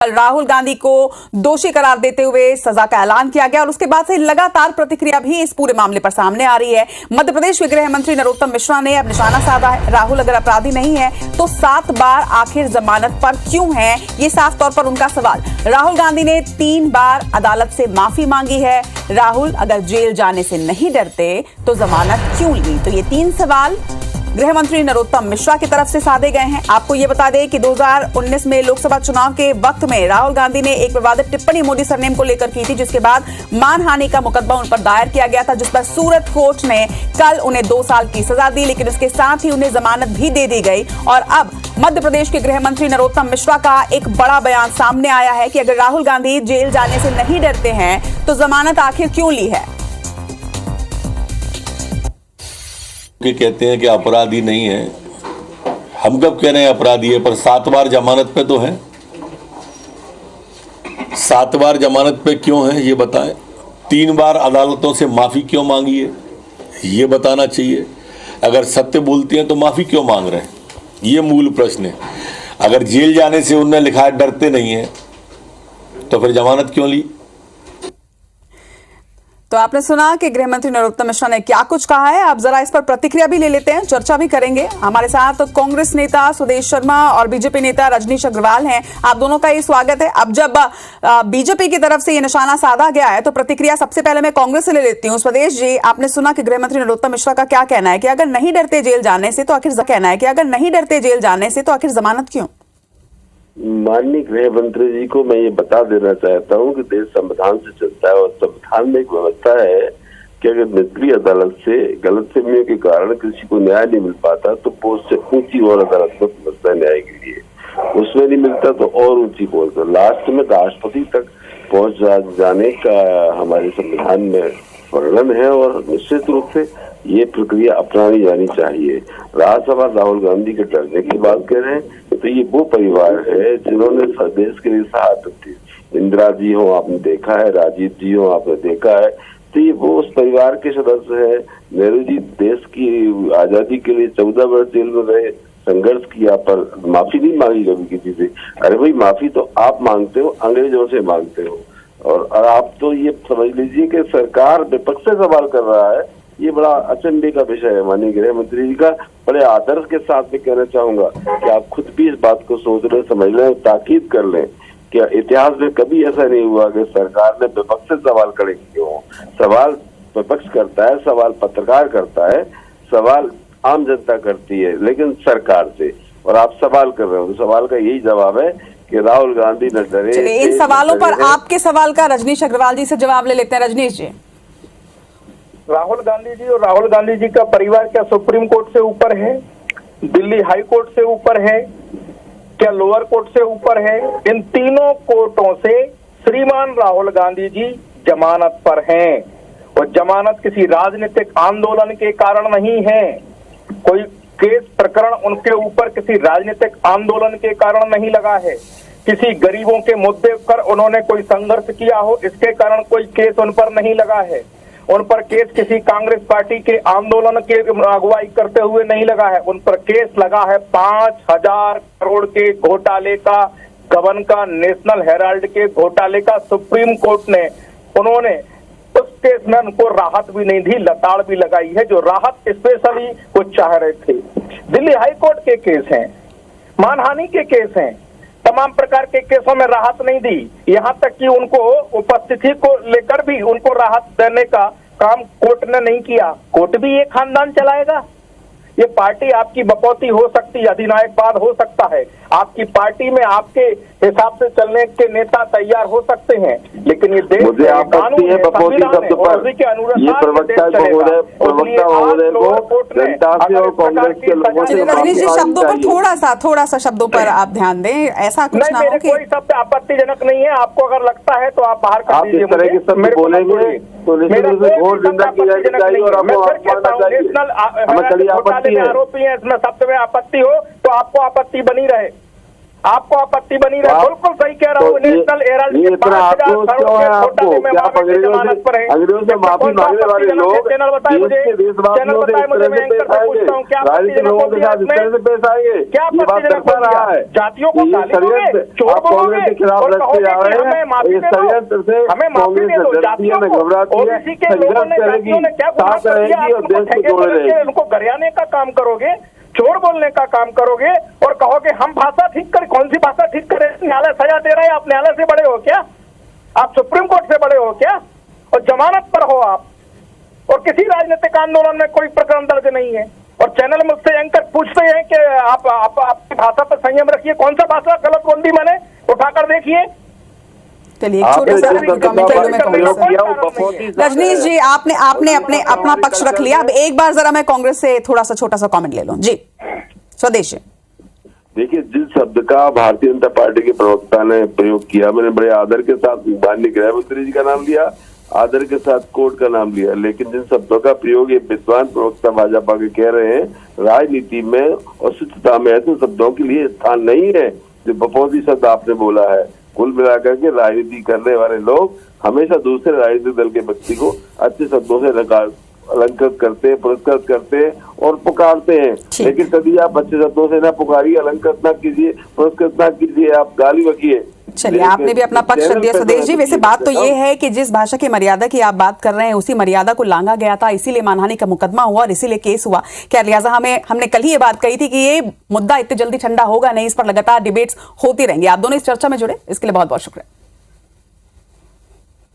राहुल गांधी को दोषी करार देते हुए सजा का ऐलान किया गया और उसके बाद से लगातार प्रतिक्रिया भी इस पूरे मामले पर सामने आ रही है। मध्य प्रदेश के गृह मंत्री नरोत्तम मिश्रा ने अब निशाना साधा है। राहुल अगर अपराधी नहीं है तो 7 बार आखिर जमानत पर क्यों है, ये साफ तौर पर उनका सवाल। राहुल गांधी ने 3 बार अदालत से माफी मांगी है। राहुल अगर जेल जाने से नहीं डरते तो जमानत क्यों ली? तो ये 3 सवाल गृह मंत्री नरोत्तम मिश्रा की तरफ से साधे गए हैं। आपको यह बता दें कि 2019 में लोकसभा चुनाव के वक्त में राहुल गांधी ने एक विवादित टिप्पणी मोदी सरनेम को लेकर की थी, जिसके बाद मानहानि का मुकदमा उन पर दायर किया गया था, जिस पर सूरत कोर्ट ने कल उन्हें 2 साल की सजा दी, लेकिन इसके साथ ही उन्हें जमानत भी दे दी गई। और अब मध्य प्रदेश के गृह मंत्री नरोत्तम मिश्रा का एक बड़ा बयान सामने आया है कि अगर राहुल गांधी जेल जाने से नहीं डरते हैं तो जमानत आखिर क्यों ली है। कि कहते हैं कि अपराधी नहीं है, हम कब कह रहे हैं अपराधी है, पर 7 बार जमानत पे तो है। 7 बार जमानत पे क्यों है ये बताएं। 3 बार अदालतों से माफी क्यों मांगी है ये बताना चाहिए। अगर सत्य बोलती हैं तो माफी क्यों मांग रहे हैं, ये मूल प्रश्न है। अगर जेल जाने से उन्होंने लिखा है डरते नहीं है तो फिर जमानत क्यों ली? तो आपने सुना कि गृह मंत्री नरोत्तम मिश्रा ने क्या कुछ कहा है। आप जरा इस पर प्रतिक्रिया भी ले लेते हैं, चर्चा भी करेंगे। हमारे साथ कांग्रेस नेता सुदेश शर्मा और बीजेपी नेता रजनीश अग्रवाल हैं। आप दोनों का ही स्वागत है। अब जब बीजेपी की तरफ से ये निशाना साधा गया है तो प्रतिक्रिया सबसे पहले मैं कांग्रेस से ले लेती हूँ। स्वदेश जी, आपने सुना कि गृह मंत्री नरोत्तम मिश्रा का क्या कहना है कि अगर नहीं डरते जेल जाने से तो आखिर जमानत क्यों? माननीय गृह मंत्री जी को मैं ये बता देना चाहता हूँ कि देश संविधान से चलता है और संविधान में एक व्यवस्था है कि अगर निचली अदालत से गलतफहमियों के कारण किसी को न्याय नहीं मिल पाता तो वो उससे ऊंची और अदालत में पहुंचता है न्याय के लिए। उसमें नहीं मिलता तो और ऊंची पहुंचता, लास्ट में राष्ट्रपति तक पहुंच जाने का हमारे संविधान में वर्णन है और निश्चित रूप से ये प्रक्रिया अपनानी जानी चाहिए। राज्यसभा राहुल गांधी के डरने की बात कर रहे हैं तो ये वो परिवार है जिन्होंने देश के लिए शहादत दी। इंदिरा जी हो आपने देखा है, राजीव जी हो आपने देखा है, तो ये वो उस परिवार के सदस्य है। नेहरू जी देश की आजादी के लिए 14 वर्ष जेल में रहे, संघर्ष किया पर माफी नहीं मांगी कभी किसी से। अरे भाई, माफी तो आप मांगते हो, अंग्रेजों से मांगते हो। और आप तो ये समझ लीजिए कि सरकार विपक्ष से सवाल कर रहा है। ये बड़ा अचंभे का विषय है। माननीय गृह मंत्री जी का बड़े आदर्श के साथ में कहना चाहूंगा कि आप खुद भी इस बात को सोच लें, समझ लें, ताकीद कर लें कि इतिहास में कभी ऐसा नहीं हुआ कि सरकार ने विपक्ष से सवाल करेंगे हो। सवाल विपक्ष करता है, सवाल पत्रकार करता है, सवाल आम जनता करती है, लेकिन सरकार से। और आप सवाल कर रहे हो तो सवाल का यही जवाब है कि राहुल गांधी न डरे। इन सवालों पर आपके सवाल का रजनीश अग्रवाल जी से जवाब ले लेते हैं। रजनीश जी, राहुल गांधी जी और राहुल गांधी जी का परिवार क्या सुप्रीम कोर्ट से ऊपर है, दिल्ली हाई कोर्ट से ऊपर है, क्या लोअर कोर्ट से ऊपर है? इन तीनों कोर्टों से श्रीमान राहुल गांधी जी जमानत पर हैं और जमानत किसी राजनीतिक आंदोलन के कारण नहीं है। कोई केस प्रकरण उनके ऊपर किसी राजनीतिक आंदोलन के कारण नहीं लगा है। किसी गरीबों के मुद्दे पर उन्होंने कोई संघर्ष किया हो, इसके कारण कोई केस उन पर नहीं लगा है। उन पर केस किसी कांग्रेस पार्टी के आंदोलन के अगुवाई करते हुए नहीं लगा है। उन पर केस लगा है 5000 करोड़ के घोटाले का, गबन का, नेशनल हेराल्ड के घोटाले का। सुप्रीम कोर्ट ने उन्होंने उस केस में उनको राहत भी नहीं दी, लताड़ भी लगाई है, जो राहत स्पेशली वो चाह रहे थे। दिल्ली हाई कोर्ट के केस हैं, मानहानि के केस हैं, तमाम प्रकार के केसों में राहत नहीं दी। यहाँ तक कि उनको उपस्थिति को लेकर भी उनको राहत देने का काम कोर्ट ने नहीं किया। कोर्ट भी ये खानदान चलाएगा? ये पार्टी आपकी बपौती हो सकती है, अधिनायकवाद हो सकता है, आपकी पार्टी में आपके हिसाब से चलने के नेता तैयार हो सकते हैं, लेकिन ये देश मुझे आपत्ति है बपौती शब्द पर। ये प्रवक्ता महोदय को जनता से और कांग्रेस के लोगों से रजनीश जी, शब्दों पर थोड़ा सा शब्दों पर आप ध्यान दें, ऐसा कुछ ना हो कि कोई शब्द आपत्तिजनक नहीं है। आपको अगर लगता है तो आप बाहर कर दीजिए। इस तरह के शब्द बोलेंगे तो निश्चित रूप से घोर निंदा की जाएगी और आपको आरोपी है, इसमें शब्द में आपत्ति हो तो आपको आपत्ति बनी रहे। आपको आपत्ति बनी रहा, बिल्कुल सही कह रहा हूँ। नेशनल हेराल्ड के 5,000 करोड़ के छोटा में जमानत पर है। अंग्रेजों से माफी मांगने वाले लोग चैनल बताए मुझे, चैनल बताए मुझे, मैं एंकर से पूछता हूँ क्या लोगों के साथ इस तरह से पेश आएंगे, क्या आपत्तिजनक बोल रहा है? जातियों को गाली दोगे, चोर बोलोगे के खिलाफ और लड़ते जा कहोगे कि रहे हमें माफी हैं। दे दो, हमें माफी दे दो। जातियों को, ओबीसी के लोगों ने, जातियों ने क्या गुनाह कर दिया? आप उनको ठेके पर उनको गरियाने का काम करोगे, चोर बोलने का काम करोगे और कहोगे हम भाषा ठीक करें। कौन सी भाषा ठीक करें? न्यायालय सजा दे रहा है, आप न्यायालय से बड़े हो क्या? आप सुप्रीम कोर्ट से बड़े हो क्या? और जमानत पर हो आप, और किसी राजनीतिक आंदोलन में कोई प्रकरण दर्ज नहीं है। और चैनल में उससे एंकर पूछते हैं कि आप आपकी भाषा पर संयम रखिए। कौन सा भाषा गलत बोल दी मैंने? उठाकर देखिए। चलिए एक छोटा सा कमेंट ले लूं मैं। रजनीश जी, आपने अपना पक्ष रख लिया। अब एक बार जरा मैं कांग्रेस से थोड़ा सा छोटा सा कमेंट ले लूं जी। स्वदेश, देखिए, जिस शब्द का भारतीय जनता पार्टी के प्रवक्ता ने प्रयोग किया, मैंने बड़े आदर के साथ माननीय गृह मंत्री जी का नाम लिया, आदर के साथ कोर्ट का नाम लिया, लेकिन जिन शब्दों का प्रयोग ये विद्वान प्रवक्ता भाजपा के कह रहे हैं, राजनीति में और स्वच्छता में ऐसे शब्दों के लिए स्थान नहीं है जो बपोदी शब्द आपने बोला है। कुल मिलाकर के राजनीति करने वाले लोग हमेशा दूसरे राजनीतिक दल के व्यक्ति को अच्छे शब्दों से अलंकृत करते, पुरस्कृत करते और पुकारते हैं, लेकिन कभी आप अच्छे शब्दों से ना पुकारिए, अलंकृत ना कीजिए, पुरस्कृत ना कीजिए, आप गाली बकिए। चलिए, आपने भी अपना पक्ष रख दिया स्वदेश जी। वैसे बात तो ये है कि जिस भाषा की मर्यादा की आप बात कर रहे हैं उसी मर्यादा को लांघा गया था, इसीलिए मानहानि का मुकदमा हुआ और इसीलिए केस हुआ। क्या लिहाजा हमने कल ही ये बात कही थी कि ये मुद्दा इतनी जल्दी ठंडा होगा नहीं, इस पर लगातार डिबेट्स होती रहेंगी। आप दोनों इस चर्चा में जुड़े, इसके लिए बहुत बहुत शुक्रिया।